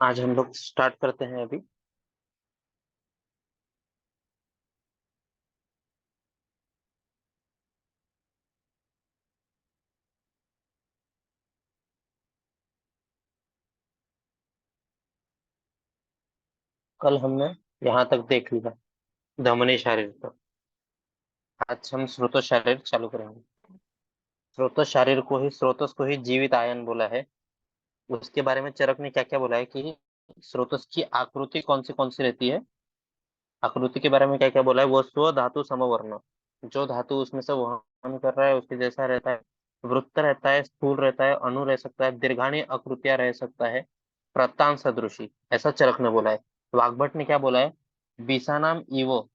आज हम लोग स्टार्ट करते हैं अभी। कल हमने यहाँ तक देख लिया धमनी शारीर तक। आज हम स्रोत शारीर चालू करेंगे। स्रोत शारीर को ही स्रोतस को ही जीवित आयन बोला है। उसके बारे में चरक ने क्या क्या बोला है कि स्रोतस की आकृति कौन सी रहती है। आकृति के बारे में क्या क्या बोला है, वो स्व धातु समवर्ण, जो धातु उसमें से वहन कर रहा है उसके जैसा रहता है। वृत्त रहता है, स्थूल रहता है, अणु रह सकता है, दीर्घानी आकृतियां रह सकता है, प्रतान सदृशी, ऐसा चरक ने बोला है। वाग्भट ने क्या बोला है, बीसानाम इवो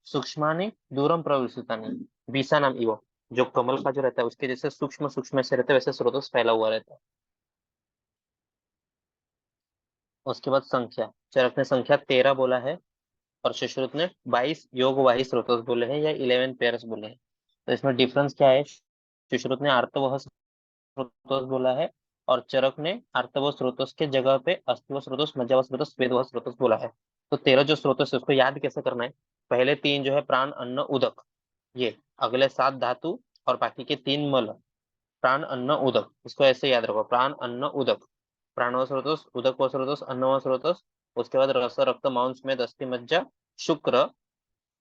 सूक्ष्मानि दूरम प्रविशतानि। बीसानाम इवो, जो कमल का जो रहता है उसके जैसे सूक्ष्म सूक्ष्म से रहता है वैसे स्रोतस फैला हुआ रहता है। उसके बाद संख्या, चरक ने संख्या 13 बोला है और सुश्रुत ने 22 योगवाही स्रोतस बोले हैं या 11 पेयर्स बोले हैं। तो इसमें डिफरेंस क्या है, सुश्रुत ने आर्तवह स्रोतस बोला है और चरक ने आर्तव स्रोतस के जगह पे अस्तिव स्रोतस, मज्जाव स्रोतस, स्वेदव स्रोतस बोला है। तो 13 जो स्रोतस है उसको याद कैसे करना है, पहले तीन जो है प्राण अन्न उदक, ये अगले 7 धातु और बाकी के 3 मल, प्राण अन्न उदक, इसको ऐसे याद रखो, प्राण अन्न उदक, प्राणव स्रोतस, उदक व स्रोतस, अन्न व स्रोतस। उसके बाद रस रक्त मांस में अस्थि मज्जा शुक्र,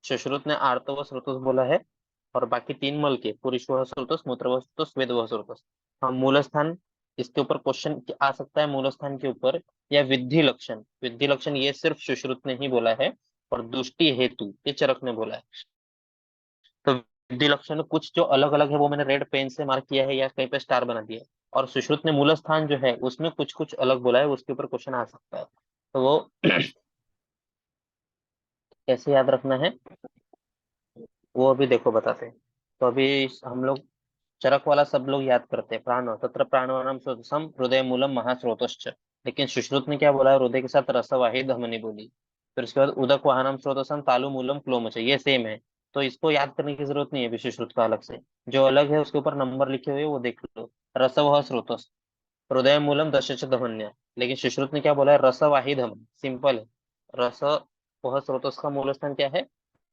सुश्रुत ने आर्तव स्रोतस बोला है और बाकी 3 मल के पुरुष वह स्रोतस, मूत्र वह स्रोतस, वेद वह स्रोतस। हम मूल स्थान, इसके ऊपर क्वेश्चन आ सकता है मूल स्थान के ऊपर, या विद्धि लक्षण। विद्धि लक्षण ये सिर्फ सुश्रुत ने ही बोला है और दुष्टि हेतु ये चरक ने बोला है। तो विद्धि लक्षण में कुछ जो अलग अलग है वो मैंने रेड पेन से मार्क किया है या कहीं पे स्टार बना दिया है। और सुश्रुत ने मूल स्थान जो है उसमें कुछ कुछ अलग बोला है, उसके ऊपर क्वेश्चन आ सकता है। तो वो कैसे याद रखना है वो अभी देखो बताते हैं। तो अभी हम लोग चरक वाला सब लोग याद करते हैं, प्राण तत्र प्राणानाम स्रोतसम हृदय मूलम महास्रोतश्च। लेकिन सुश्रुत ने क्या बोला है, हृदय के साथ रसवाही धमनी बोली। फिर उसके बाद उदक वाहनम स्रोतसम तालु मूलम क्लोमच, ये सेम है। तो इसको याद करने की जरूरत नहीं है अभी सुश्रुत का अलग से। जो अलग है उसके ऊपर नंबर लिखे हुए हैं, वो देख लो। रसवह स्रोतस, हृदय मूलम दशच धमन्या। लेकिन सुश्रुत ने क्या बोला है, रसवाही धमनी, सिंपल है। रस वह स्रोतस का मूल स्थान क्या है,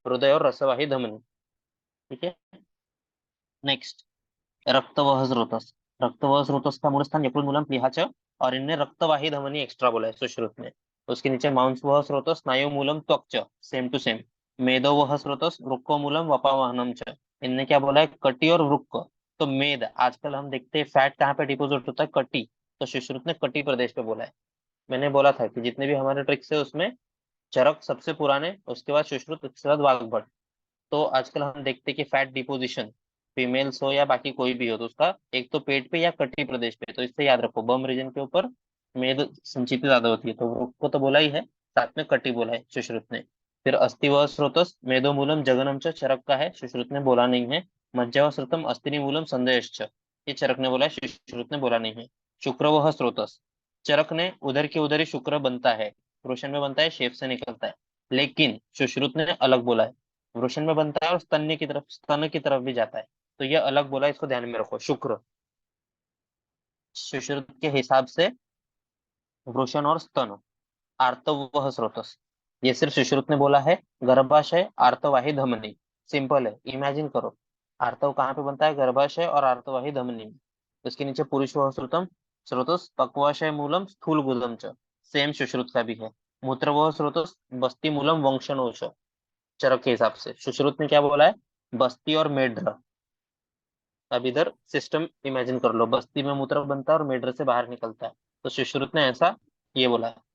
हृदय और रसवाही धमनी। ठीक है। नेक्स्ट, रक्तवह स्रोतस, रक्तवह स्रोतस का मूल स्थान यकृत मूलम प्लीहाच, और इनने रक्तवाही धमनी एक्स्ट्रा बोला है सुश्रुत में। उसके नीचे मांसवह स्रोतस स्नायु मूलम त्वक्च, सेम टू सेम। मेदो वह स्रोतस वृक्को मूलम वपावहनम च, इनने क्या बोला है, कटी और वृक्क। तो मेद, आजकल हम देखते हैं फैट कहाँ पे डिपोजिट होता है, कटी। तो सुश्रुत ने कटी प्रदेश पे बोला है। मैंने बोला था कि जितने भी हमारे ट्रिक्स है उसमें चरक सबसे पुराने, उसके बाद सुश्रुत, उसके बाद वाग्भट। तो आजकल हम देखते हैं कि फैट डिपोजिशन, फीमेल्स हो या बाकी कोई भी हो, तो उसका एक तो पेट पे या कटी प्रदेश पे, तो इससे याद रखो बम रीजन के ऊपर मेद संचित ज्यादा होती है, तो वो तो बोला ही है, साथ में कटी बोला है सुश्रुत ने। फिर अस्थि व स्रोतस मेदोमूलम जगनम च, चरक का है, सुश्रुत ने बोला नहीं है। मज्जा व स्रोतम अस्थिनि मूलम संदेश, ये चरक ने बोला है, सुश्रुत ने बोला नहीं है। शुक्र वह स्रोतस, चरक ने उधर के उधर ही शुक्र बनता है, पुरुषन में बनता है, शेफ से निकलता है। लेकिन सुश्रुत ने अलग बोला है, वृषण में बनता है और स्तन्य की तरफ, स्तन की तरफ भी जाता है। तो ये अलग बोला है, इसको ध्यान में रखो। शुक्र सुश्रुत के हिसाब से वृषण और स्तन, आर्तवह स्रोतस, ये सिर्फ सुश्रुत ने बोला है। गर्भाशय आर्तवाही धमनी, सिंपल है, इमेजिन करो। आर्तव कहाँ पे बनता है, गर्भाशय और आर्तवाही धमनी में। उसके नीचे पुरुष वह श्रुतम स्रोतस पक्वाशय मूलम स्थूल गुदम च, सेम सुश्रुत का भी है। मूत्र वह स्रोतस बस्ती मूलम वंशनोच, चरक के हिसाब से सुश्रुत ने क्या बोला है, बस्ती और मेढ्र। अब इधर सिस्टम इमेजिन कर लो, बस्ती में मूत्र बनता है और मेढ्र से बाहर निकलता है। तो सुश्रुत ने ऐसा ये बोला है।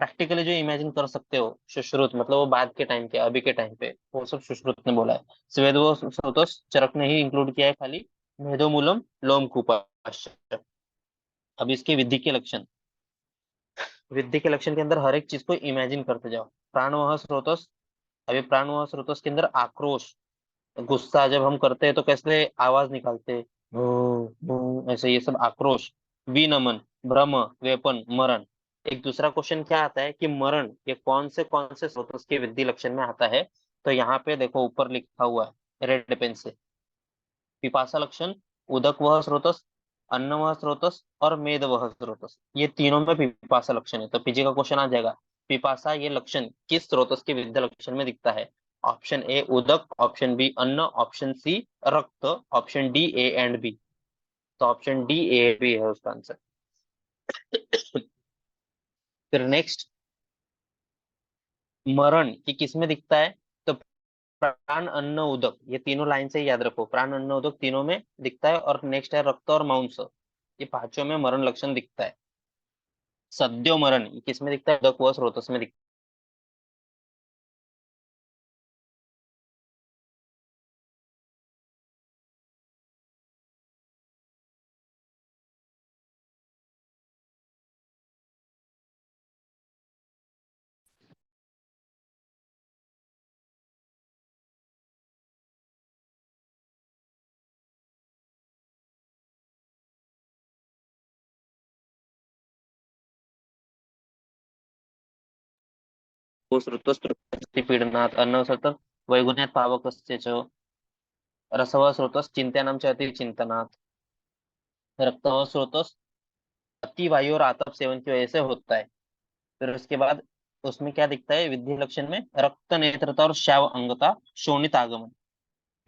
प्रैक्टिकली जो इमेजिन कर सकते हो सुश्रुत, मतलब वो बाद के टाइम के, अभी के टाइम पे वो सब सुश्रुत ने बोला है। स्वेद वो स्रोतस चरक ने ही इंक्लूड किया है खाली। मेधोमूलम लोमकूपाश्च। अब इसके विधि के लक्षण, विधि के लक्षण के अंदर हर एक चीज को इमेजिन करते जाओ। प्राणवह स्रोतस, अभी प्राणवह स्रोतस के अंदर आक्रोश, गुस्सा जब हम करते हैं तो कैसे आवाज निकालते हैं, ऐसे, ये सब आक्रोश। विनमन, भ्रम, वेपन, मरण। एक दूसरा क्वेश्चन क्या आता है कि मरण ये कौन से स्रोत के वृद्धि लक्षण में आता है। तो यहाँ पे देखो ऊपर लिखा हुआ है रेड पेन से, पिपासा लक्षण, उदक वह स्रोतस अन्नवह स्रोतस और मेदवह स्रोतस, ये तीनों में पिपासा लक्षण है। तो पीछे का क्वेश्चन आ जाएगा, पिपासा ये लक्षण किस स्रोतस के विद्या लक्षण में दिखता है? ऑप्शन ए उदक, ऑप्शन बी अन्न, ऑप्शन सी रक्त, option D A and B. तो ऑप्शन डी ए बी है उसका आंसर। फिर नेक्स्ट, मरण ये किस में दिखता है? तो प्राण अन्न उदक, ये तीनों लाइन से ही याद रखो, प्राण अन्न उदक तीनों में दिखता है। और नेक्स्ट है रक्त और मांस, ये पांचों में मरण लक्षण दिखता है। सद्यो मरण ये किस में दिखता है? उदक व स्रोतस में दिखता है। वो स्रोतस पीडनात् अन्न सतत वैगुण्यात् पावकस्य च, रसव स्रोतस चिंत्यानाम च अति चिंतनात्, रक्तव स्रोतस अति वायु और आतप सेवन की वजह से होता है। फिर उसके बाद उसमें क्या दिखता है विधि लक्षण में? रक्त नेत्रता और श्याव अंगता, शोणित आगमन।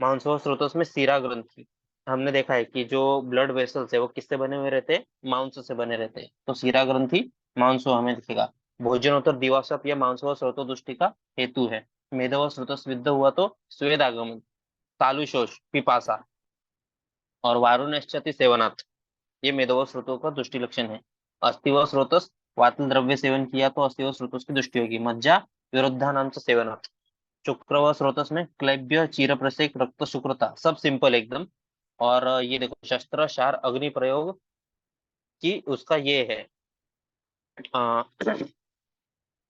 मांसव स्रोतों में सीरा ग्रंथि, हमने देखा है कि जो ब्लड वेसल्स है वो किससे बने हुए रहते हैं? मांस से बने रहते हैं। तो सीरा ग्रंथि मांसो हमें दिखेगा। भोजनोत्तर दिवासप या मांसव स्रोतो दृष्टि का हेतु है। मेधव स्रोत विद्ध हुआ तो स्वेद आगमन, तालुशोष पिपासा, और वारुणश्चति सेवनात्, ये मेधव स्रोतों का दृष्टि लक्षण है। अस्थिव स्रोतस वातल द्रव्य सेवन किया तो अस्थिव स्रोतस की दृष्टि होगी। मज्जा विरुद्धानाम से सेवनात्। शुक्र व स्रोतस में क्लैब्य चीर प्रसेक रक्त शुक्रता, सब सिंपल एकदम। और ये देखो शस्त्र शार अग्नि प्रयोग की उसका ये है अ,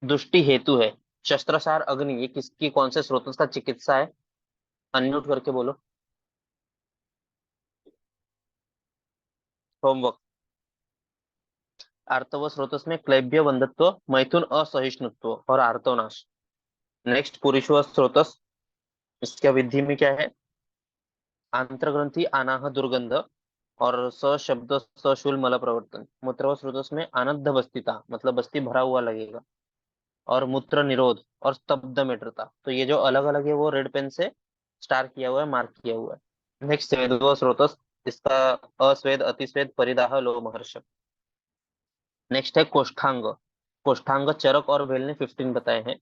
दुष्टि हेतु है। शस्त्रसार अग्नि ये किसकी कौन से स्रोत का चिकित्सा है? अनम्यूट करके बोलो। होमवर्क। आर्तव स्रोतस में क्लैब्य बंधत्व, मैथुन असहिष्णुत्व और आर्तवनाश। नेक्स्ट पुरुष स्रोतस, इसका विधि में क्या है? आंत्रग्रंथि अनाह दुर्गंध, और स शब्द सशूल मल प्रवर्तन। मूत्र स्रोतस में आनंद बस्तिता, मतलब बस्ती भरा हुआ लगेगा। और मूत्र निरोध और स्तब्ध मित्रता। तो ये जो अलग अलग है वो रेड पेन से स्टार किया हुआ है, मार्क किया हुआ है। नेक्स्ट स्वेद स्रोतस, इसका अस्वेद अतिस्वेद परिदाह लोमहर्ष। नेक्स्ट है कोष्ठांग। कोष्ठांग चरक और भेल ने 15 बताए हैं।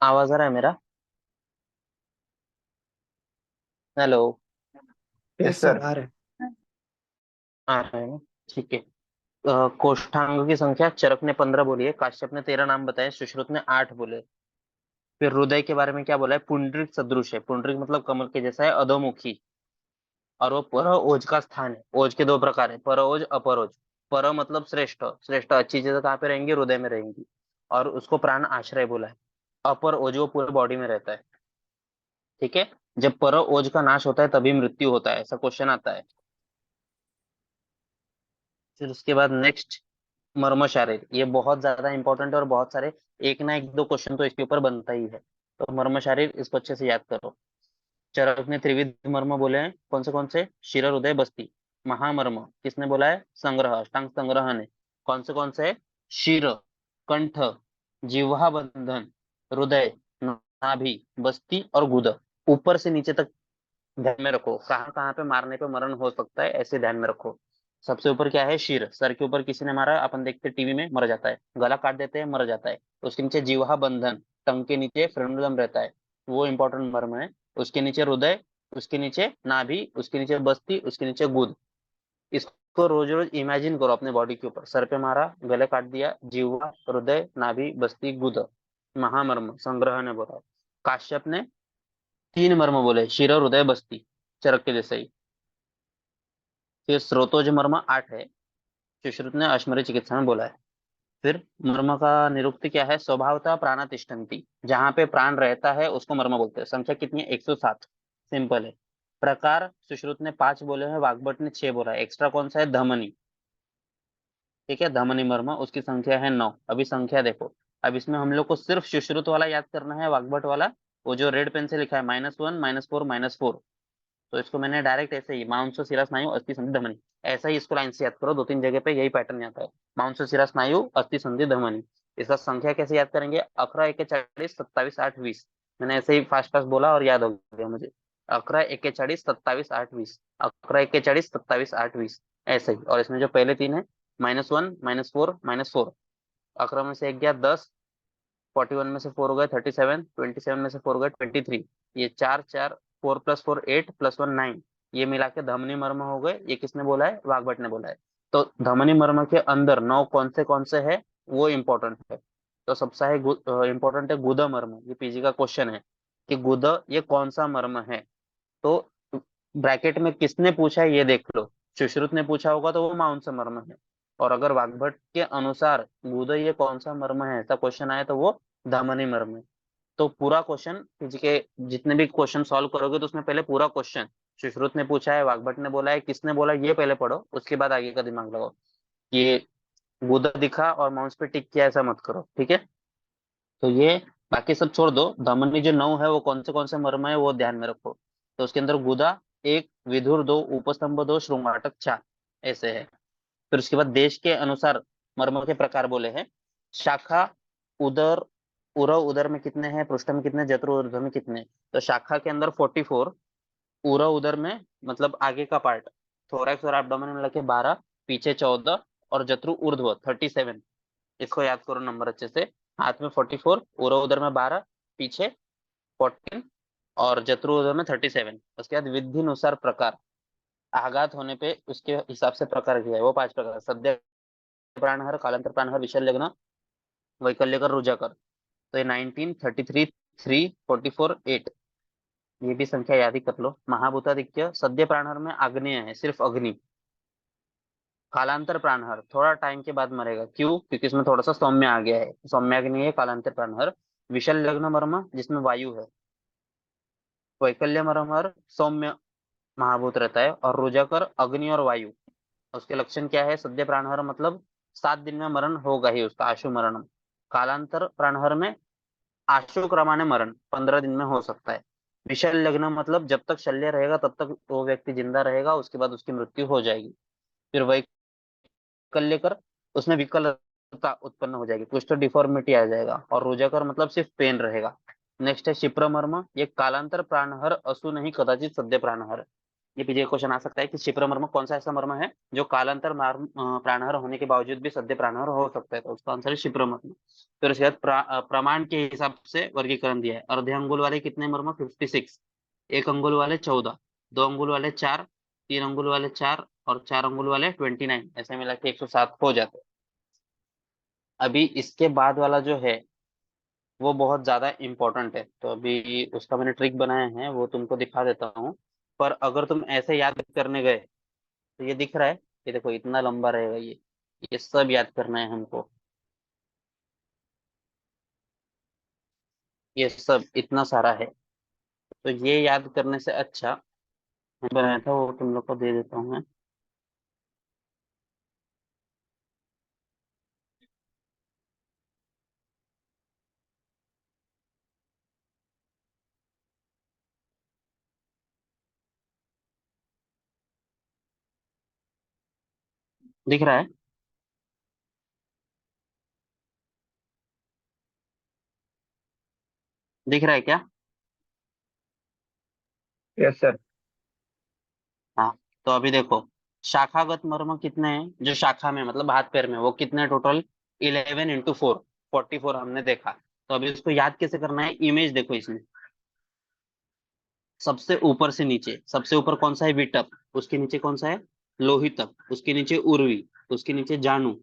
आवाज आ रहा है मेरा? हेलो। यस सर आ रहे हैं। आ रहा है ना? ठीक है। कोष्ठांग की संख्या चरक ने 15 बोली है, काश्यप ने 13 नाम बताए, सुश्रुत ने 8 बोले। फिर हृदय के बारे में क्या बोला है? पुंडरिक सदृश है, पुंडरिक मतलब कमल के जैसा है, अधोमुखी। और वो पर ओज का स्थान है। ओज के दो प्रकार है, पर ओज अपर ओज। पर मतलब श्रेष्ठ, श्रेष्ठ अच्छी चीजें कहाँ पे रहेंगी? हृदय में रहेंगी। और उसको प्राण आश्रय बोला है। अपर ओज वो पूरे बॉडी में रहता है। ठीक है। जब पर ओज का नाश होता है तभी मृत्यु होता है, ऐसा क्वेश्चन आता है। फिर उसके बाद नेक्स्ट, मर्म शारीर, ये बहुत ज्यादा इंपॉर्टेंट है और बहुत सारे एक ना एक दो क्वेश्चन तो इसके ऊपर बनता ही है। तो मर्म शारीर इसको अच्छे से याद करो। चरक ने त्रिविध मर्म बोले हैं, कौन से? शिर हृदय बस्ती। महामर्म किसने बोला है? संग्रह, अष्टांग संग्रह ने। कौन से है? शिर, कंठ, जिह्वा बंधन, हृदय, नाभि, बस्ती और गुद। ऊपर से नीचे तक ध्यान में रखो, कहाँ कहाँ पे मारने पे मरण हो सकता है ऐसे ध्यान में रखो। सबसे ऊपर क्या है, शीर, सर के ऊपर किसी ने मारा, अपन देखते टीवी में, मर जाता है। गला काट देते हैं, मर जाता है। उसके नीचे जीवा बंधन, टंग के नीचे फ्रेंडुलम रहता है, वो इंपॉर्टेंट मर्म है। उसके नीचे हृदय, उसके नीचे नाभि, उसके नीचे बस्ती, उसके नीचे गुद। इसको रोज रोज इमेजिन करो अपने बॉडी के ऊपर, सर पे मारा, गले काट दिया, जीवा, हृदय, नाभि, बस्ती, गुद। महामर्म संग्रह ने बोला। काश्यप ने तीन मर्म बोले, शिर, हृदय, बस्ती, चरक के जैसे ही। फिर स्रोतोज मर्म 8 है, सुश्रुत ने अश्मरी चिकित्सा में बोला है। फिर मर्म का निरुक्ति क्या है, स्वभावतः प्राणातिष्ठन्ति, जहां पे प्राण रहता है उसको मर्म बोलते हैं। संख्या कितनी है, 107। सिंपल है। प्रकार सुश्रुत ने 5 बोले हैं, वाग्भट ने 6 बोला है। एक्स्ट्रा कौन सा है, धमनी। ठीक है, धमनी मर्म, उसकी संख्या है 9। अभी संख्या देखो। अब इसमें हम लोग को सिर्फ सुश्रुत वाला याद करना है, वाग्भट वाला। वो जो रेड पेन से लिखा है -1, -4, -4। तो इसको मैंने डायरेक्ट ऐसे ही, माउंसो शिरा स्नायु अस्थि संधि धमनी, ऐसा ही इसको लाइन से याद करो। 2-3 जगह पे यही पैटर्न आता है, माउंसो शिरा स्नायु अस्थि संधि धमनी। इसका संख्या कैसे याद करेंगे, 11, 41, 27, 8, 20। मैंने ऐसे ही फास्ट फास्ट बोला और याद हो गया मुझे। 11, 41, 27, 8, 20, 11, 41, 27, 8, 20, ऐसे ही। और इसमें जो पहले तीन है, -1, -4, -4। 11 में से एक गया 10, 41 में से 4 हो गए 37, 27 में से 4 हो गए 23। ये चार चार, 4 + 4 8 +1 9। ये मिला के धमनी मर्म हो गए। ये किसने बोला है, वाग्भट ने बोला है। तो धमनी मर्म के अंदर 9 कौन से है, वो इंपॉर्टेंट है। तो सबसे है इंपॉर्टेंट है गुदा मर्म। ये पीजी का क्वेश्चन है कि गुदा ये कौन सा मर्म है। तो ब्रैकेट में किसने पूछा है ये देख लो। सुश्रुत ने पूछा होगा तो वो माउन सा मर्म है। और अगर वाग्भट के अनुसार गुदा ये कौन सा मर्म है ऐसा क्वेश्चन आया तो वो धमनी मर्म है। तो पूरा क्वेश्चन के जितने भी क्वेश्चन सॉल्व करोगे तो उसमें पहले पूरा क्वेश्चन, सुश्रुत ने पूछा है, वाग्भट ने बोला है, किसने बोला है, ये पहले पढ़ो, उसके बाद आगे का दिमाग लगाओ। ये गुदा दिखा और माउस पे टिक किया ऐसा मत करो, ठीक है। तो ये बाकी सब छोड़ दो, धमनी जो 9 है वो कौन से मर्म है वो ध्यान में रखो। तो उसके अंदर गुदा 1, विधुर 2, उपस्तंभ 2, श्रृंगाटक 4, ऐसे है। फिर उसके बाद देश के अनुसार मर्म के प्रकार बोले हैं। शाखा, उदर, उरव उदर में कितने हैं, पृष्ठ में कितने, जत्रु ऊर्ध्व में कितने। तो शाखा के अंदर 44, उरव उदर में मतलब आगे का पार्ट, थोरैक्स और एब्डोमेन मिला के 12, पीछे 14, और जत्रु ऊर्ध्व 37। इसको याद करो नंबर अच्छे से। हाथ में 44, उरव उदर में 12, पीछे 14, और जत्रु ऊर्ध्व में 37। उसके बाद विधि अनुसार प्रकार, आघात होने पे उसके हिसाब से प्रकार किया है, वो 5 प्रकार: सद्य प्राणहर, कालांतर प्राणहर, विषय लग्न, वैकल्यकर, रुजाकर। तो ये 19, 33, 3, 44, 8, ये भी संख्या याद ही कर लो। महाभूतादित्य सद्य प्राणहर में आग्नेय है, सिर्फ अग्नि। कालांतर प्राणहर थोड़ा टाइम के बाद मरेगा, क्यों, क्योंकि इसमें थोड़ा सा सौम्य आ गया है, सौम्याग्नि है कालांतर प्राणहर। विशल लग्न मर्म जिसमें वायु है। वैकल्य मर्महर सौम्य महाभूत रहता है, और रुजाकर अग्नि और वायु। उसके लक्षण क्या है, सद्य प्राणहर मतलब 7 दिन में मरण होगा ही उसका, आशु मरणम। कालांतर प्राणहर में आशु क्रमाने मरण 15 दिन में हो सकता है। विषय लग्न मतलब जब तक शल्य रहेगा तब तक वो व्यक्ति जिंदा रहेगा, उसके बाद उसकी मृत्यु हो जाएगी। फिर वैकल्यकर, उसमें विकलता उत्पन्न हो जाएगी, कुछ तो डिफॉर्मिटी आ जाएगा। और रोजाकर मतलब सिर्फ पेन रहेगा। नेक्स्ट है क्षिप्रमर्म, ये कालांतर प्राणहर असु नहीं कदाचित सद्य प्राणहर। ये पीछे क्वेश्चन आ सकता है कि क्षिप्रमर्म कौन सा ऐसा मर्म है जो कालांतर प्राणहर होने के बावजूद भी सद्य प्राणहर हो सकता है, तो उसका आंसर है क्षिप्रमर्म। फिर उसके बाद प्रमाण के हिसाब से वर्गीकरण दिया है। अर्धे अंगुल वाले कितने मर्म, 56। एक अंगुल वाले 14, 2 अंगुल वाले 4, 3 अंगुल वाले 4, और 4 अंगुल वाले 29, ऐसे मिला के 107 हो जाते हैं। अभी इसके बाद वाला जो है वो बहुत ज्यादा इंपॉर्टेंट है, तो अभी उसका मैंने ट्रिक बनाया है, वो तुमको दिखा देता हूँ। पर अगर तुम ऐसे याद करने गए तो ये दिख रहा है, ये देखो इतना लंबा रहेगा ये सब याद करना है हमको। ये सब इतना सारा है, तो ये याद करने से अच्छा मैं बनाया था, वो तुम लोग को दे देता हूँ मैं। दिख रहा है, दिख रहा है क्या। Yes sir. हाँ, तो अभी देखो, शाखागत मर्म कितने हैं जो शाखा में मतलब हाथ पैर में, वो कितने टोटल? 11 × 4, 44 हमने देखा। तो अभी उसको याद कैसे करना है? इमेज देखो इसमें, सबसे ऊपर से नीचे, सबसे ऊपर कौन सा है? विटप। उसके नीचे कौन सा है? लोहितक। उसके नीचे उर्वी। उसके नीचे जानु।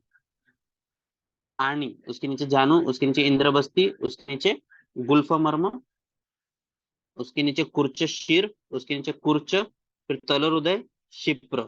आनी। उसके नीचे जानु। उसके नीचे इंद्रबस्ती। उसके नीचे गुल्फमर्म। उसके नीचे कुर्च शीर। उसके नीचे कुर्च, फिर तलरुदय, क्षिप्र।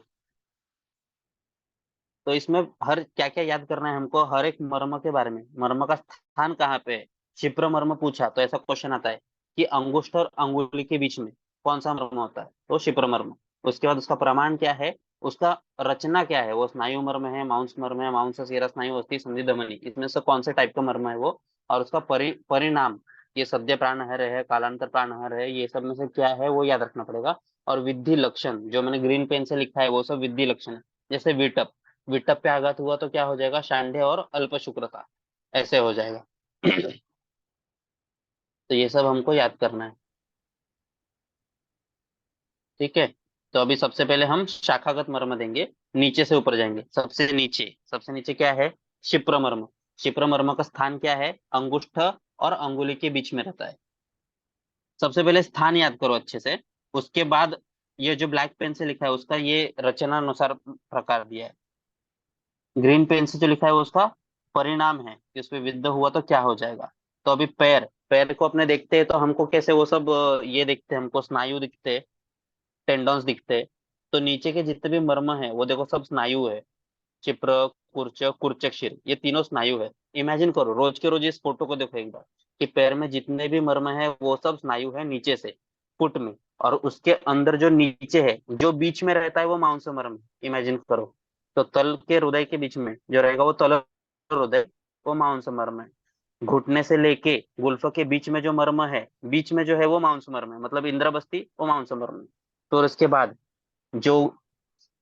तो इसमें हर क्या क्या याद करना है हमको, हर एक मर्म के बारे में, मर्म का स्थान कहाँ पे है। क्षिप्र मर्म पूछा तो ऐसा क्वेश्चन आता है कि अंगुष्ठ और अंगुली के बीच में कौन सा मर्म होता है, तो क्षिप्र मर्म। उसके बाद उसका प्रमाण क्या है, उसका रचना क्या है, वो स्नायु मर्म है, मांस मर्म है, मांस सीरा स्नायु अस्थि संधि धमनी, इसमें से कौन से टाइप का मर्म है वो। और उसका परिणाम, ये सद्य प्राणहर है, कालांतर प्राणहर है, ये सब में से क्या है वो याद रखना पड़ेगा। और विधि लक्षण जो मैंने ग्रीन पेन से लिखा है वो सब विधि लक्षण है। जैसे विटप, विटप पे आघात हुआ तो क्या हो जाएगा? शांड्य और अल्प शुक्रता, ऐसे हो जाएगा। तो ये सब हमको याद करना है। ठीक है, तो अभी सबसे पहले हम शाखागत मर्म देंगे। नीचे से ऊपर जाएंगे, सबसे नीचे, सबसे नीचे क्या है? क्षिप्र मर्म। क्षिप्र मर्म का स्थान क्या है? अंगुष्ठ और अंगुली के बीच में रहता है। सबसे पहले स्थान याद करो अच्छे से। उसके बाद ये जो ब्लैक पेन से लिखा है उसका ये रचना अनुसार प्रकार दिया है। ग्रीन पेन से जो लिखा है वो उसका परिणाम है कि उसमें विद्ध हुआ तो क्या हो जाएगा। तो अभी पैर, पैर को अपने देखते हैं तो हमको कैसे वो सब ये दिखते हैं, हमको स्नायु दिखते, टेंडन्स दिखते हैं। तो नीचे के जितने भी मर्म है वो देखो सब स्नायु है। चिप्र, कुर्च, कुर्चक्षीर, ये तीनों स्नायु है। इमेजिन करो, रोज के रोज इस फोटो को देखो एक बार, कि पैर में जितने भी मर्म है वो सब स्नायु है नीचे से, फुट में। और उसके अंदर जो नीचे है, जो बीच में रहता है वो मांस मर्म है, इमेजिन करो। तो तल के हृदय के बीच में जो रहेगा वो तल हृदय, वो मांस मर्म है। घुटने से लेके गुल्फो के बीच में जो मर्म है, बीच में जो है वो मांस मर्म है, मतलब इंद्रबस्ती वो मांस मर्म है। तो उसके बाद जो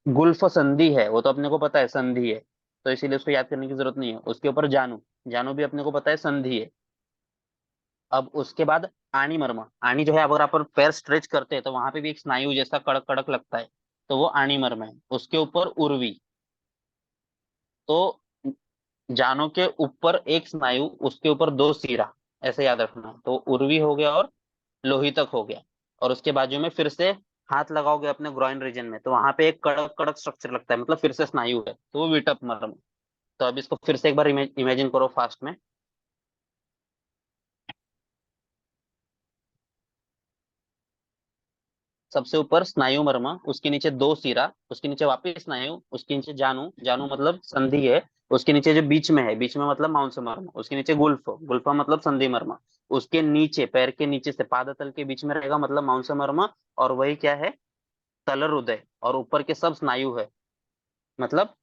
गुल्फ संधि है वो तो अपने को पता है संधि है, तो इसीलिए उसको याद करने की जरूरत नहीं है। उसके ऊपर जानू, जानू भी अपने को पता है संधि है। अब उसके बाद आनी मर्म, आनी जो है अगर आप पैर स्ट्रेच करते हैं तो वहां पे भी एक स्नायु जैसा कड़क कड़क लगता है, तो वो आनी मर्म है। उसके ऊपर उर्वी, तो जानू के ऊपर एक स्नायु, उसके ऊपर दो सीरा, ऐसे याद रखना। तो उर्वी हो गया और लोहितक हो गया। और उसके बाजू में फिर से हाथ लगाओगे अपने ग्रॉइन रीजन में तो वहां पे एक कड़क कड़क स्ट्रक्चर लगता है, मतलब फिर से स्नायु है, तो वो विटप मर्म। तो अब इसको फिर से एक बार इमेजिन करो फास्ट में। सबसे ऊपर स्नायु मर्मा, उसके नीचे दो सीरा, उसके नीचे वापिस स्नायु, उसके नीचे जानू, जानू मतलब संधि है। उसके नीचे जो बीच में है, बीच में मतलब मांस मर्मा, उसके नीचे गुल्फ, गुल्फा मतलब संधि मर्मा। उसके नीचे पैर के नीचे से पाद तल के बीच में रहेगा मतलब मांस मर्मा। और वही क्या है? तलर हृदय। और ऊपर के सब स्नायु है, मतलब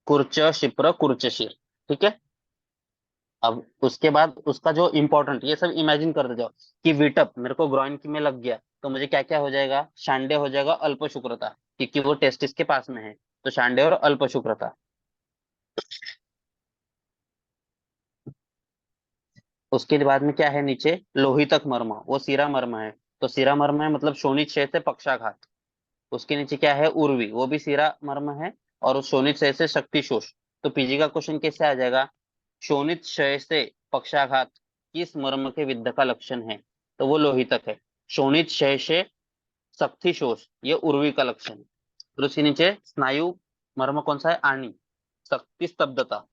कुर्च शिप्र कुर्चशीर। ठीक है। अब उसके बाद उसका जो इंपॉर्टेंट, ये सब इमेजिन करते जाओ कि विटप मेरे को ग्रॉइन की में लग गया तो मुझे क्या क्या हो जाएगा? शांडे हो जाएगा, अल्प शुक्रता, क्योंकि वो टेस्टिस के पास में है। तो शांडे और अल्प शुक्रता। उसके बाद में क्या है नीचे? लोहितक मर्म, वो सीरा मर्म है। तो सीरा मर्म है मतलब शोणित क्षय से पक्षाघात। उसके नीचे क्या है? उर्वी, वो भी सीरा मर्म है। और उस शोणित क्षय से शक्ति शोष। तो पीजी का क्वेश्चन कैसे आ जाएगा? शोणित क्षय से पक्षाघात किस मर्म के विद्ध का लक्षण है? तो वो लोहितक है। शोणित क्षय से शक्ति शोष, ये उर्वी का लक्षण है। फिर उसके नीचे स्नायु मर्म कौन सा है? आनी, शक्ति स्तब्धता।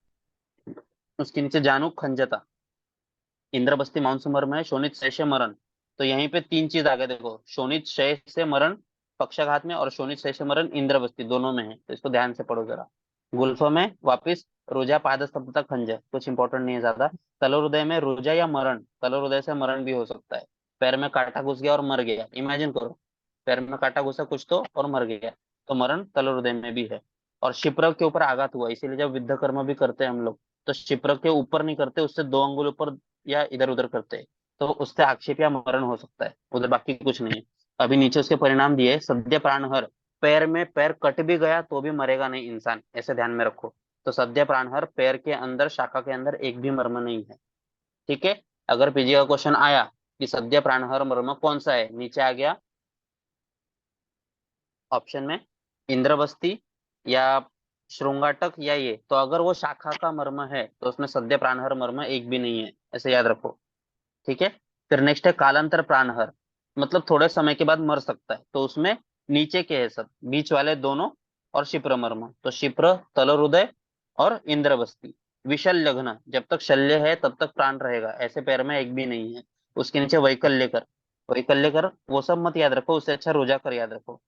उसके नीचे जानु खंजता, इंद्रबस्ती मांसू मर्म है, शोणित क्षय से मरण। तो यहीं पे तीन चीज आ गए देखो, शोणित क्षय से मरण पक्षाघात में, और शोणित क्षय से मरण इंद्रबस्ती दोनों में है, तो इसको ध्यान से पढ़ो जरा। गुल्फो में वापिस रुजा पाद स्तब्धता खंजर, कुछ इंपॉर्टेंट नहीं है ज्यादा। तलोहृदय में रुजा या मरण, तलोहृदय से मरण भी हो सकता है। पैर में कांटा घुस गया और मर गया, इमेजिन करो, पैर में कांटा घुसा कुछ तो और मर गया, तो मरण तलोहृदय में भी है। और शिप्रक के ऊपर आघात हुआ, इसीलिए जब विद्ध कर्म भी करते हैं हम लोग तो शिप्रक के ऊपर नहीं करते, उससे दो अंगुल ऊपर या इधर उधर करते हैं, तो उससे आक्षेप या मरण हो सकता है, उधर बाकी कुछ नहीं है। अभी नीचे उसके परिणाम दिए, सद्य प्राणहर, पैर में पैर कट भी गया तो भी मरेगा नहीं इंसान, ऐसे ध्यान में रखो। तो सद्य प्राणहर, पैर के अंदर शाखा के अंदर एक भी मर्म नहीं है। ठीक है। अगर पीजी का क्वेश्चन आया कि सद्य प्राणहर मर्म कौन सा है, नीचे आ गया ऑप्शन में इंद्रबस्ती या श्रृंगाटक या ये, तो अगर वो शाखा का मर्म है तो उसमें सद्य प्राणहर मर्म एक भी नहीं है, ऐसे याद रखो। ठीक है। फिर नेक्स्ट है कालांतर प्राणहर, मतलब थोड़े समय के बाद मर सकता है, तो उसमें नीचे के है सब, बीच वाले दोनों और शिप्र मर्म, तो शिप्र, तलहृदय और इंद्रबस्ती। विशल लग्न, जब तक शल्य है तब तक प्राण रहेगा, ऐसे पैर में एक भी नहीं है। उसके नीचे वैकल्यकर, वैकल्यकर वो सब मत याद रखो, उससे अच्छा रोजाकर याद रखो।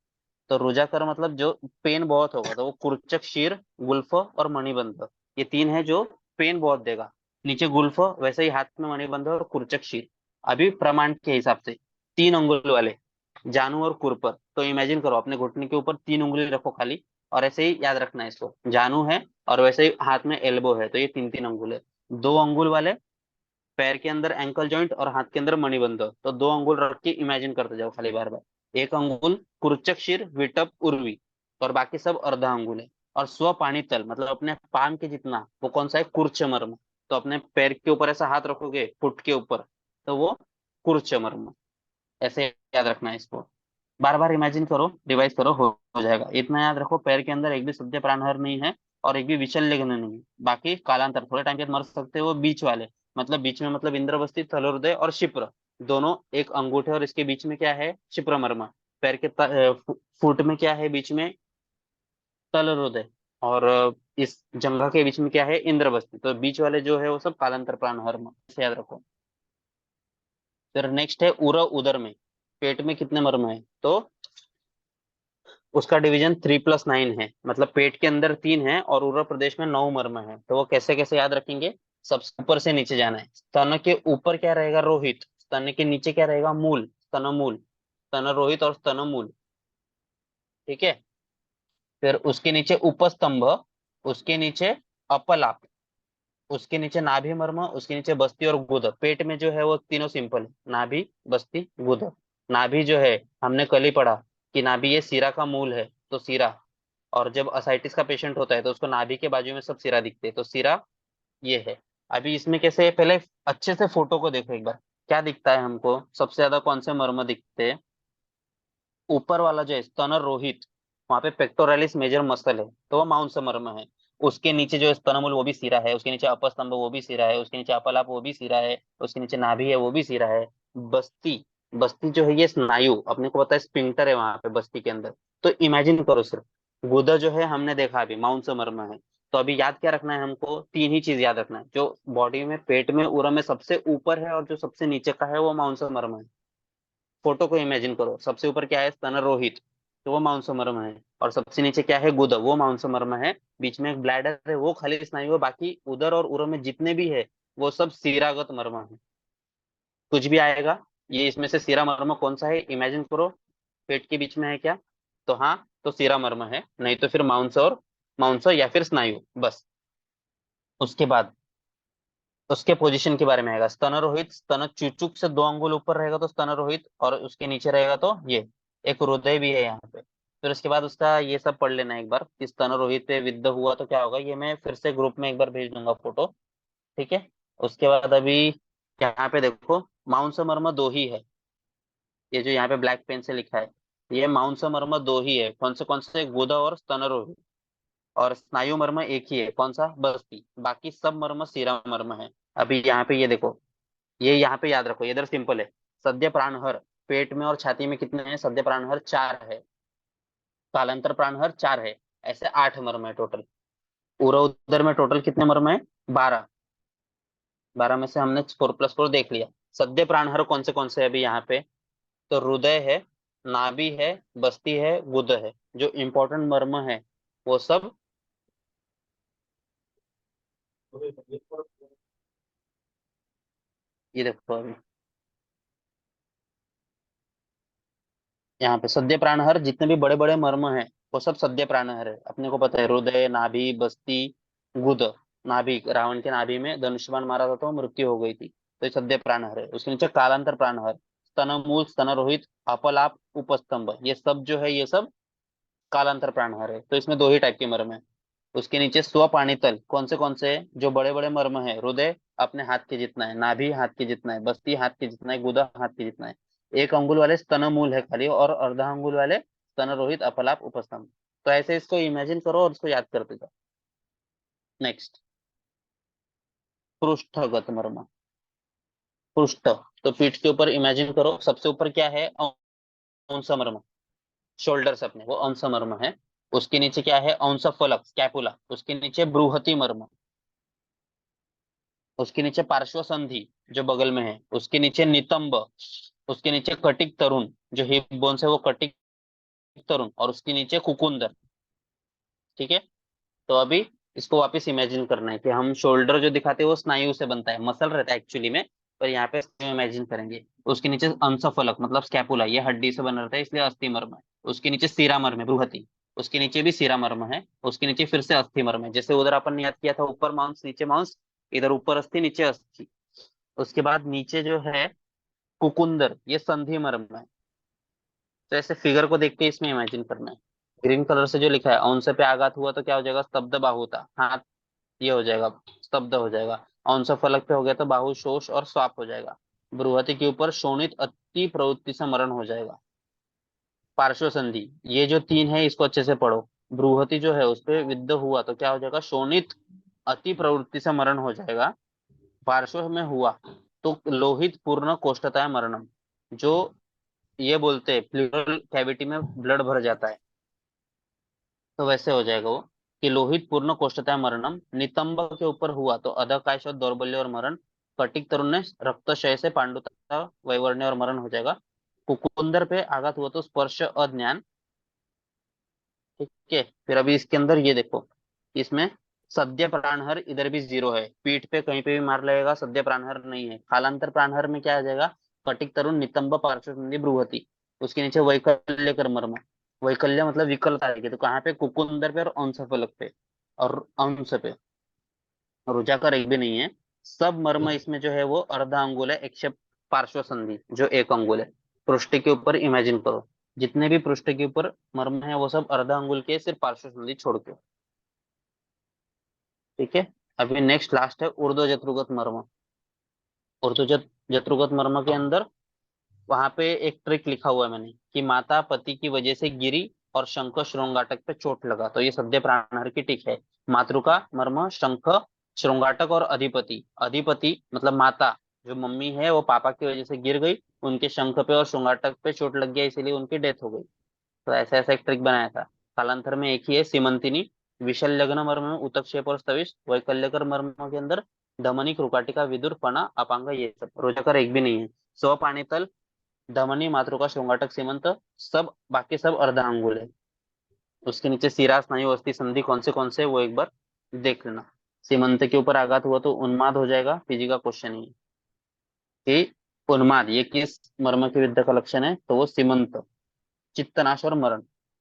तो रोजाकर मतलब जो पेन बहुत होगा, तो वो कुर्चक, शीर, गुल्फ और मणिबंध, ये तीन है जो पेन बहुत देगा। नीचे गुल्फ, वैसे ही हाथ में मणिबंध और कुर्चक, शीर। अभी प्रमाण के हिसाब से 3 अंगुल वाले जानू और कुरपर, तो इमेजिन करो अपने घुटने के ऊपर 3 उंगली रखो खाली, और ऐसे ही याद रखना है इसको, जानू है और वैसे ही हाथ में एल्बो है, तो ये 3 3 अंगुल है। 2 अंगुल वाले पैर के अंदर एंकल जॉइंट और हाथ के अंदर मणिबंध, तो 2 अंगुल रख के इमेजिन करते जाओ खाली बार बार। 1 अंगुल कुरचक, शीर, विटप, उर्वी, और बाकी सब अर्धा अंगुल है। और स्व पानी तल, मतलब अपने पाम के जितना, वो कौन सा है, कुर्च मर्म। तो अपने पैर के ऊपर ऐसा हाथ रखोगे फुट के ऊपर, तो वो कुर्च मर्म, ऐसे याद रखना है इसको। बार बार इमेजिन करो, रिवाइज करो, हो जाएगा। इतना याद रखो, पैर के अंदर एक भी सद्य प्राणहर नहीं है और एक भी विचल लेखन नहीं है। बाकी कालांतर थोड़े टाइम के बाद मर सकते हैं, वो बीच वाले, मतलब बीच में मतलब इंद्रबस्ती, थलोहृदय और शिप्र, दोनों एक अंगूठे, और इसके बीच में क्या है, शिप्रमर्मा। पैर के फुट में क्या है बीच में, तलहृदय, और इस जंघा के बीच में क्या है, इंद्रबस्ती, तो बीच वाले जो है वो सब कालांतर प्राणहर, इसे याद रखो। फिर नेक्स्ट है उर उदर में, पेट में कितने मर्म है, तो उसका डिवीजन 3+9 है, मतलब पेट के अंदर 3 है और उरर प्रदेश में 9 मर्म है। तो वो कैसे कैसे याद रखेंगे, सबसे ऊपर से नीचे जाना है। स्तन के ऊपर क्या रहेगा, रोहित। स्तन के नीचे क्या रहेगा, मूल, स्तनमूल, स्तन रोहित और स्तनमूल। ठीक है। फिर उसके नीचे उपस्तंभ, उसके नीचे अपलाप, उसके नीचे नाभि मर्म, उसके नीचे बस्ती और गुद। पेट में जो है वो तीनों सिंपल है, नाभि, बस्ती, गुद। नाभि जो है, हमने कल ही पढ़ा कि नाभि ये सिरा का मूल है, तो सिरा। और जब असाइटिस का पेशेंट होता है तो उसको नाभि के बाजू में सब सिरा दिखते हैं, तो सिरा ये है। अभी इसमें कैसे है, पहले अच्छे से फोटो को देखो एक बार, क्या दिखता है हमको, सबसे ज्यादा कौन से मर्म दिखते हैं, ऊपर वाला जो है स्तन रोहित, वहां पे पेक्टोरलिस मेजर मसल है, तो वो माउंस मर्म है। उसके नीचे जो स्तनमूल वो भी सिरा है, उसके नीचे अपस्तंभ वो भी सिरा है, उसके नीचे अपलाप वो भी सिरा है, उसके नीचे नाभि है वो भी सिरा है। बस्ती, बस्ती जो है ये स्नायु, अपने को पता है स्पिंक्टर है वहां पे बस्ती के अंदर। तो इमेजिन करो सिर्फ, गुदा जो है हमने देखा अभी माउंस मर्म है। तो अभी याद क्या रखना है हमको, 3 ही चीज याद रखना है, जो बॉडी में पेट में उरम में सबसे ऊपर है और जो सबसे नीचे का है वो माउंस मर्म है। फोटो को इमेजिन करो, सबसे ऊपर क्या है, स्तन रोहित, तो वो मांसोमर्म है। और सबसे नीचे क्या है, गुदा, वो मांसोमर्म है। बीच में एक ब्लैडर है, वो खाली स्नायु है। बाकी उदर और उरम में जितने भी है वो सब सिरागत मर्म है। कुछ भी आएगा, ये इसमें से सिरा मर्म कौन सा है, इमेजिन करो, पेट के बीच में है क्या, तो हाँ, तो सिरा मर्म है, नहीं तो फिर मांस और मांस या फिर स्नायु, बस। उसके बाद उसके पोजीशन के बारे में आएगा, स्तन रोहित, स्तन चुचुक से 2 अंगुल ऊपर रहेगा तो स्तन रोहित, और उसके नीचे रहेगा तो ये एक हृदय भी है यहाँ पे। फिर उसके बाद उसका ये सब पढ़ लेना एक बार कि स्तन रोहित पे विद्ध हुआ तो क्या होगा, ये मैं फिर से ग्रुप में एक बार भेज दूंगा फोटो। ठीक है। उसके बाद अभी यहाँ पे देखो, माउंस मर्म दो ही है, ये जो यहाँ पे ब्लैक पेन से लिखा है, ये माउंस मर्म दो ही है, कौन से, गुदा और स्तन रोहित। और स्नायु मर्म एक ही है, कौन सा, बस्ती। बाकी सब मर्म सिरा मर्म है। अभी यहाँ पे ये देखो, ये यहाँ पे याद रखो, ये इधर सिंपल है। सद्य प्राणहर, पेट में और छाती में कितने हैं, सद्य प्राणहर 4 है, कालांतर प्राणहर 4 है, ऐसे 8 मर्म है टोटल। उदर में टोटल कितने मर्म है, 12। 12 में से हमने 4+4 देख लिया। सद्य प्राणहर कौन से है अभी यहाँ पे, तो हृदय है, नाभि है, बस्ती है, गुद है। जो इंपॉर्टेंट मर्म है वो सब, ये देखो अभी यहाँ पे सद्य प्राणहर जितने भी बड़े बड़े मर्म हैं वो सब सद्य प्राणहर है, अपने को पता है, हृदय, नाभि, बस्ती, गुद। नाभि, रावण के नाभि में धनुष्यबाण मारा था तो मृत्यु हो गई थी, तो ये सद्य प्राणहर है। उसके नीचे कालांतर प्राणहर, स्तनमूल, स्तनरोहित, अपलाप, उपस्तंभ, ये सब जो है ये सब कालांतर प्राणहर है। तो इसमें 2 ही टाइप के मर्म है। उसके नीचे स्वपाणितल, कौन से हैं? जो बड़े बड़े मर्म है, हृदय अपने हाथ के जितना है, नाभि हाथ के जितना है, बस्ती हाथ के जितना है, गुदा हाथ के जितना है। 1 अंगुल वाले स्तनमूल है खाली, और अर्धा अंगुल वाले स्तनरोहित अपलाप उपस्तंभ। तो ऐसे इसको इमेजिन करो और इसको याद करते जाओ। नेक्स्ट, पृष्ठगत मर्म। पृष्ठ, तो पीठ के ऊपर इमेजिन करो, सबसे ऊपर क्या है, औंसा मर्म, शोल्डर्स अपने वो औंसा मर्म है। उसके नीचे क्या है, औंसा फलक स्कैपुला, उसके नीचे बृहति मर्म, उसके नीचे पार्श्व संधि जो बगल में है, उसके नीचे नितंब, उसके नीचे कटिक तरुण जो हिप बोन्स है वो कटिक तरुण, और उसके नीचे कुकुंदर। ठीक है, तो अभी इसको वापस इमेजिन करना है कि हम शोल्डर जो दिखाते हैं वो स्नायु से बनता है, मसल रहता है एक्चुअली में, पर यहाँ पे इमेजिन करेंगे। उसके नीचे अंशफलक मतलब स्कैपुला, ये हड्डी से बना रहता है इसलिए अस्थि मर्म है। उसके नीचे सीरा मर्म है बृहति, उसके नीचे भी सीरा मर्म है, उसके नीचे फिर से अस्थि मर्म है, जैसे उधर अपन ने याद किया था, ऊपर मांस नीचे मांस, इधर ऊपर अस्थि नीचे अस्थि। उसके बाद नीचे जो है कुकुंदर, ये संधि मर्म है। तो ऐसे फिगर को देख के इसमें इमेजिन करना है। ग्रीन कलर से जो लिखा है, औंस पे आघात हुआ तो क्या हो जाएगा, स्तब्ध बाहुता, हाथ ये हो जाएगा, स्तब्ध हो जाएगा। औंस फलक पे हो गया तो बाहु शोष और स्वाप हो जाएगा। बृहति के ऊपर शोणित अति प्रवृत्ति से मरण हो जाएगा। पार्श्व संधि, ये जो तीन है इसको अच्छे से पढ़ो। बृहति जो है उस पे विद्ध हुआ तो क्या हो जाएगा, शोणित अति प्रवृत्ति से मरण हो जाएगा। पार्श्व में हुआ तो लोहित पूर्ण कोष्ठता मरणम, जो ये बोलते हैं प्लूरल कैविटी में ब्लड भर जाता है, तो वैसे हो जाएगा वो कि लोहित पूर्ण कोष्ठता मरणम। नितंब के ऊपर हुआ तो अधकाश और दौर्बल्य और मरण। कटिक तरुण ने रक्तक्षय से पांडुता वैवर्ण्य और मरण हो जाएगा। कुकुंदर पे आघात हुआ तो स्पर्श अज्ञान। ठीक है, फिर अभी इसके अंदर ये देखो, इसमें सद्य प्राणहर इधर भी जीरो है, पीठ पे कहीं पे भी मार लगेगा, सद्य प्राणहर नहीं है। कालांतर प्राणहर में क्या आ जाएगा, कटिक तरुण नितंब पार्श्व संधि बृहति, उसके नीचे वैकल्य कर मर्म। वैकल्य मतलब विकलता आएगी, तो कहाँ पे, कुकुंदर पे और अंशफलक पे और अंश पे, और उजागर एक भी नहीं है। सब मर्म इसमें जो है वो अर्धा अंगुल है, एक्सेप्ट पार्श्व संधि जो एक अंगुल है। पृष्ठ के ऊपर इमेजिन करो, जितने भी पृष्ठ के ऊपर मर्म है वो सब अर्धा अंगुल के, सिर्फ पार्श्व संधि छोड़ के। ठीक है, अभी नेक्स्ट लास्ट है ऊर्ध्व जत्रुगत मर्म। ऊर्ध्व जत्रुगत मर्म के अंदर वहां पे एक ट्रिक लिखा हुआ है मैंने कि माता पति की वजह से गिरी और शंख श्रृंगाटक पे चोट लगा, तो ये सद्य प्राणहर की टिक है। मातृका मर्म शंख श्रृंगाटक और अधिपति। अधिपति मतलब माता, जो मम्मी है वो पापा की वजह से गिर गई, उनके शंख पे और श्रृंगाटक पे चोट लग गया इसीलिए उनकी डेथ हो गई। तो ऐसा ऐसा एक ट्रिक बनाया था। कालांतर में एक ही है सीमंतिनी। विशल लग्न मर्म में उतक्षेप और स्तविष। वैकल्यकर मर्म के अंदर धमनी कृकाटिका विदुर फना अपांग, ये सब। रोजाकर एक भी नहीं है। स्व पाणितल धमनी मातृका श्रृंगाटक सीमंत, सब बाकी सब अर्धांगुल है। उसके नीचे सिरा स्नायु अस्थि संधि कौन से वो एक बार देख लेना। सीमंत के ऊपर आघात हुआ तो उन्माद हो जाएगा, पीजी का क्वेश्चन ही है कि उन्माद ये किस मर्म के विरुद्ध का लक्षण है, तो वो सीमंत, चित्तनाश और मरण।